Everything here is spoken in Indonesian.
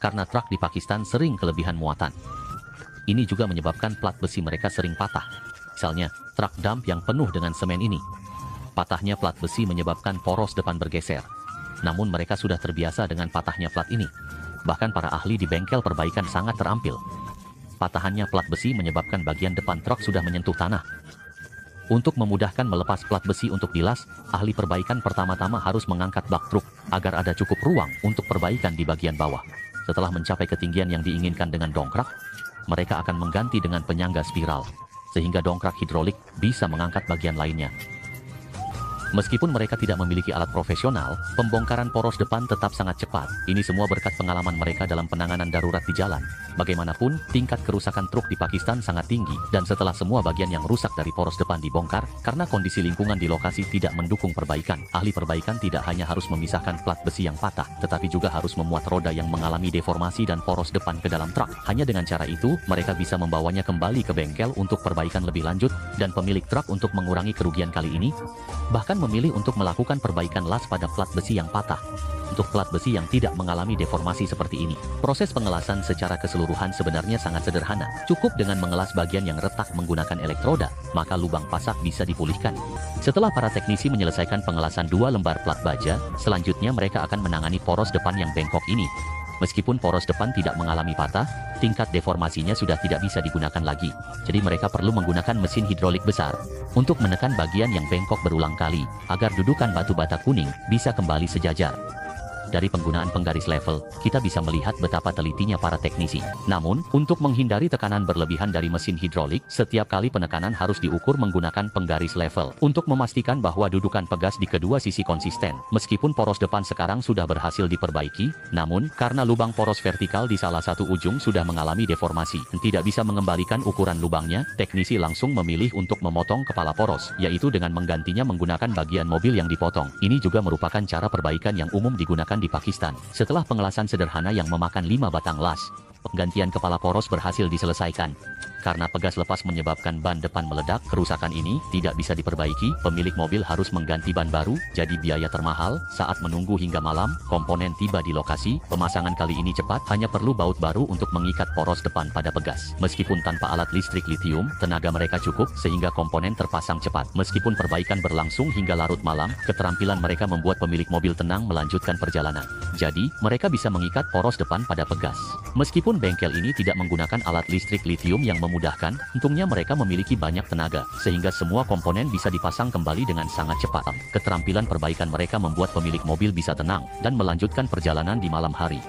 karena truk di Pakistan sering kelebihan muatan. Ini juga menyebabkan plat besi mereka sering patah. Misalnya, truk dump yang penuh dengan semen ini. Patahnya plat besi menyebabkan poros depan bergeser. Namun mereka sudah terbiasa dengan patahnya plat ini. Bahkan para ahli di bengkel perbaikan sangat terampil. Patahannya plat besi menyebabkan bagian depan truk sudah menyentuh tanah. Untuk memudahkan melepas plat besi untuk dilas, ahli perbaikan pertama-tama harus mengangkat bak truk agar ada cukup ruang untuk perbaikan di bagian bawah. Setelah mencapai ketinggian yang diinginkan dengan dongkrak, mereka akan mengganti dengan penyangga spiral, sehingga dongkrak hidrolik bisa mengangkat bagian lainnya. Meskipun mereka tidak memiliki alat profesional, pembongkaran poros depan tetap sangat cepat. Ini semua berkat pengalaman mereka dalam penanganan darurat di jalan. Bagaimanapun, tingkat kerusakan truk di Pakistan sangat tinggi, dan setelah semua bagian yang rusak dari poros depan dibongkar, karena kondisi lingkungan di lokasi tidak mendukung perbaikan, ahli perbaikan tidak hanya harus memisahkan plat besi yang patah, tetapi juga harus memuat roda yang mengalami deformasi dan poros depan ke dalam truk. Hanya dengan cara itu, mereka bisa membawanya kembali ke bengkel untuk perbaikan lebih lanjut, dan pemilik truk untuk mengurangi kerugian kali ini, bahkan memilih untuk melakukan perbaikan las pada plat besi yang patah. Untuk plat besi yang tidak mengalami deformasi seperti ini, proses pengelasan secara keseluruhan sebenarnya sangat sederhana. Cukup dengan mengelas bagian yang retak menggunakan elektroda, maka lubang pasak bisa dipulihkan. Setelah para teknisi menyelesaikan pengelasan 2 lembar plat baja, selanjutnya mereka akan menangani poros depan yang bengkok ini. Meskipun poros depan tidak mengalami patah, tingkat deformasinya sudah tidak bisa digunakan lagi. Jadi mereka perlu menggunakan mesin hidrolik besar untuk menekan bagian yang bengkok berulang kali, agar dudukan batu bata kuning bisa kembali sejajar. Dari penggunaan penggaris level, kita bisa melihat betapa telitinya para teknisi. Namun, untuk menghindari tekanan berlebihan dari mesin hidrolik, setiap kali penekanan harus diukur menggunakan penggaris level untuk memastikan bahwa dudukan pegas di kedua sisi konsisten. Meskipun poros depan sekarang sudah berhasil diperbaiki, namun karena lubang poros vertikal di salah satu ujung sudah mengalami deformasi, tidak bisa mengembalikan ukuran lubangnya, teknisi langsung memilih untuk memotong kepala poros, yaitu dengan menggantinya menggunakan bagian mobil yang dipotong. Ini juga merupakan cara perbaikan yang umum digunakan di Pakistan. Setelah pengelasan sederhana yang memakan 5 batang las, penggantian kepala poros berhasil diselesaikan. Karena pegas lepas menyebabkan ban depan meledak, kerusakan ini tidak bisa diperbaiki, pemilik mobil harus mengganti ban baru, jadi biaya termahal. Saat menunggu hingga malam, komponen tiba di lokasi. Pemasangan kali ini cepat, hanya perlu baut baru untuk mengikat poros depan pada pegas. Meskipun tanpa alat listrik lithium, tenaga mereka cukup, sehingga komponen terpasang cepat. Meskipun perbaikan berlangsung hingga larut malam, keterampilan mereka membuat pemilik mobil tenang melanjutkan perjalanan. Jadi, mereka bisa mengikat poros depan pada pegas. Meskipun bengkel ini tidak menggunakan alat listrik lithium yang memudahkan, untungnya mereka memiliki banyak tenaga, sehingga semua komponen bisa dipasang kembali dengan sangat cepat. Keterampilan perbaikan mereka membuat pemilik mobil bisa tenang, dan melanjutkan perjalanan di malam hari.